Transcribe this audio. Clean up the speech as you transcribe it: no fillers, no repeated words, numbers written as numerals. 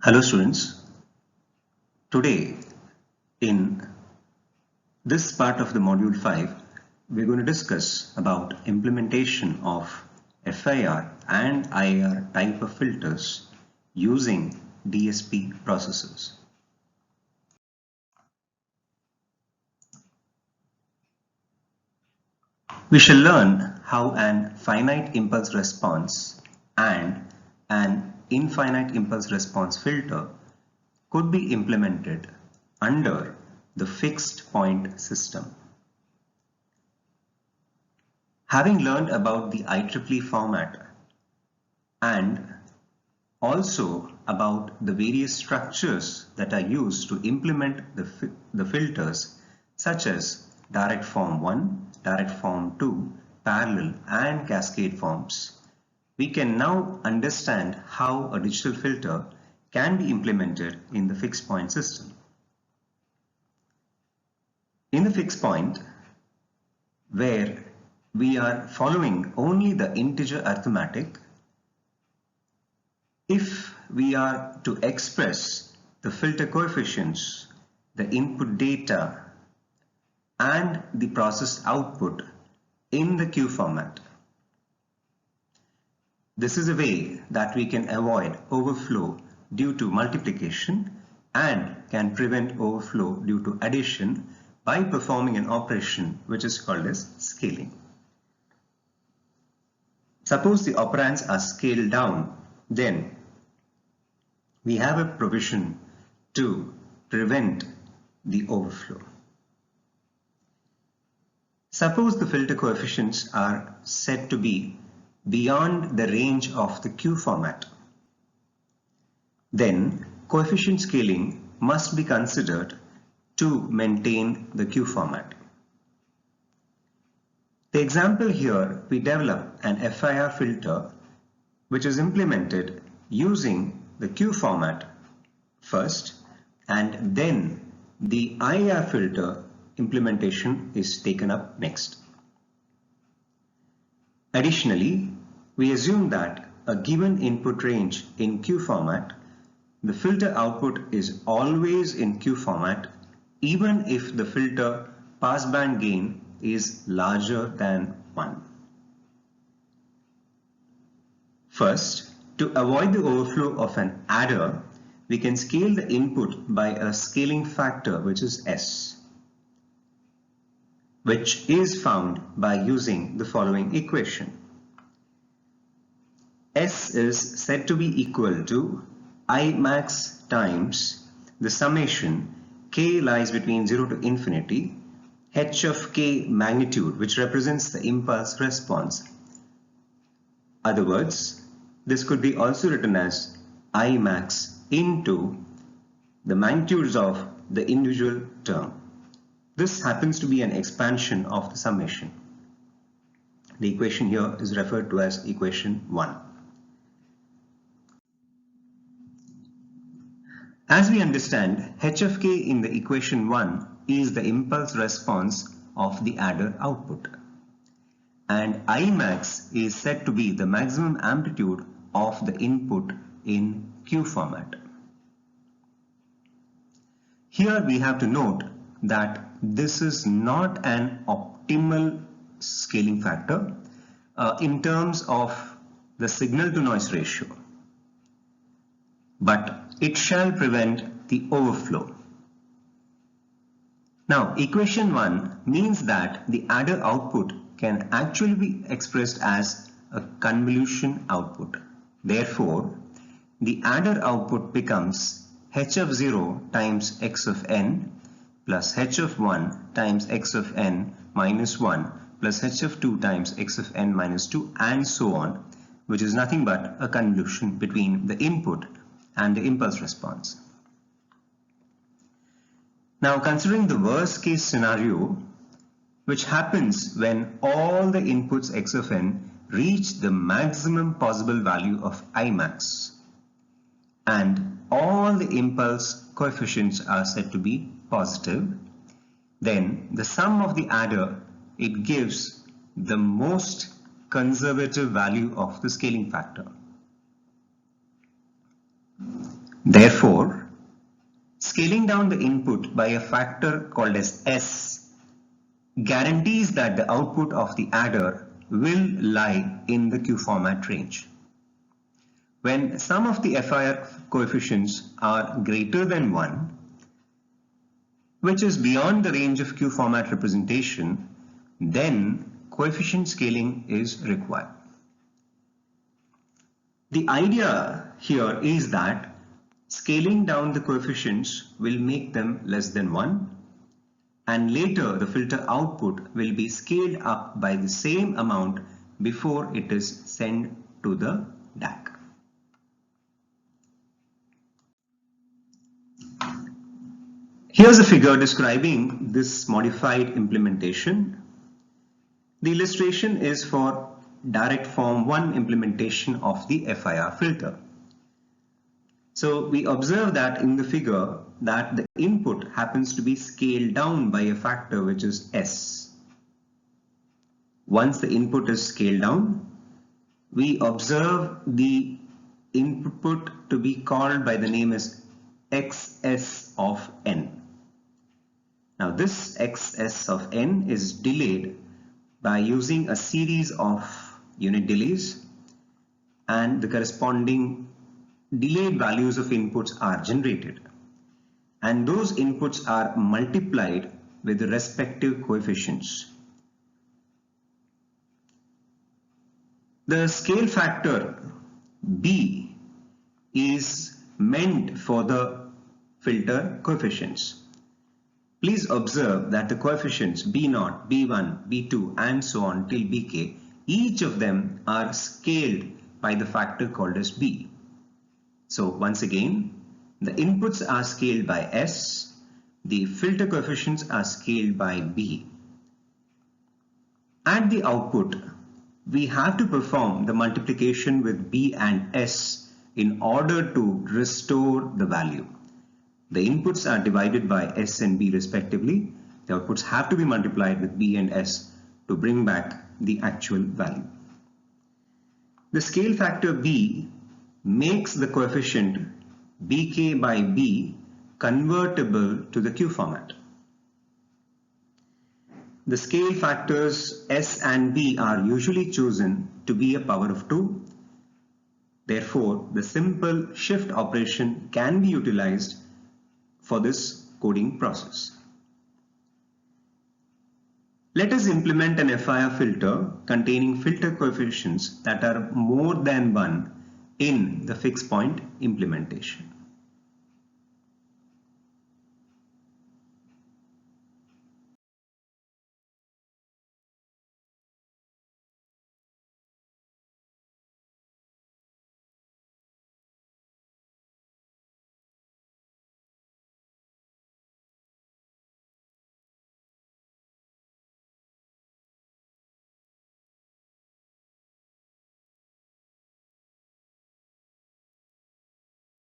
Hello students, today in this part of the module 5 we're going to discuss about implementation of FIR and IIR type of filters using DSP processors. We shall learn how an finite impulse response and an infinite impulse response filter could be implemented under the fixed point system. Having learned about the IEEE format and also about the various structures that are used to implement the filters such as direct form 1, direct form 2, parallel and cascade forms, we can now understand how a digital filter can be implemented in the fixed point system. In the fixed point, where we are following only the integer arithmetic, if we are to express the filter coefficients, the input data and the processed output in the Q format, this is a way that we can avoid overflow due to multiplication and can prevent overflow due to addition by performing an operation which is called as scaling. Suppose the operands are scaled down, then we have a provision to prevent the overflow. Suppose the filter coefficients are set to be beyond the range of the Q format, then coefficient scaling must be considered to maintain the Q format. The example here, we develop an FIR filter which is implemented using the Q format first, and then the IIR filter implementation is taken up next. Additionally, we assume that a given input range in Q format, the filter output is always in Q format even if the filter passband gain is larger than 1. First, to avoid the overflow of an adder, we can scale the input by a scaling factor which is S, which is found by using the following equation. S is said to be equal to I max times the summation k lies between 0 to infinity, h of k magnitude, which represents the impulse response. Other words, this could be also written as I max into the magnitudes of the individual term. This happens to be an expansion of the summation. The equation here is referred to as equation 1. As we understand, h of k in the equation 1 is the impulse response of the adder output, and I max is said to be the maximum amplitude of the input in Q format. Here we have to note that this is not an optimal scaling factor in terms of the signal to noise ratio, but it shall prevent the overflow. Now, equation 1 means that the adder output can actually be expressed as a convolution output. Therefore, the adder output becomes h of 0 times x of n plus h of 1 times x of n minus 1 plus h of 2 times x of n minus 2, and so on, which is nothing but a convolution between the input and the impulse response. Now, considering the worst case scenario, which happens when all the inputs x of n reach the maximum possible value of I max and all the impulse coefficients are said to be positive, then the sum of the adder, it gives the most conservative value of the scaling factor. Therefore, scaling down the input by a factor called as S guarantees that the output of the adder will lie in the Q format range. When some of the FIR coefficients are greater than 1, which is beyond the range of Q format representation, then coefficient scaling is required. The idea here is that scaling down the coefficients will make them less than 1, and later the filter output will be scaled up by the same amount before it is sent to the DAC. Here's a figure describing this modified implementation. The illustration is for direct form 1 implementation of the FIR filter. So we observe that in the figure that the input happens to be scaled down by a factor which is S. Once the input is scaled down, we observe the input to be called by the name as XS of N. Now this XS of N is delayed by using a series of unit delays, and the corresponding delayed values of inputs are generated, and those inputs are multiplied with the respective coefficients. The scale factor B is meant for the filter coefficients. Please observe that the coefficients B0, B1, B2 and so on till Bk, each of them are scaled by the factor called as B. So once again, the inputs are scaled by S, the filter coefficients are scaled by B. At the output, we have to perform the multiplication with B and S in order to restore the value. The inputs are divided by S and B respectively. The outputs have to be multiplied with B and S to bring back the actual value. The scale factor B makes the coefficient Bk by B convertible to the Q format. The scale factors S and B are usually chosen to be a power of 2. Therefore, the simple shift operation can be utilized for this coding process. Let us implement an FIR filter containing filter coefficients that are more than 1 in the fixed point implementation.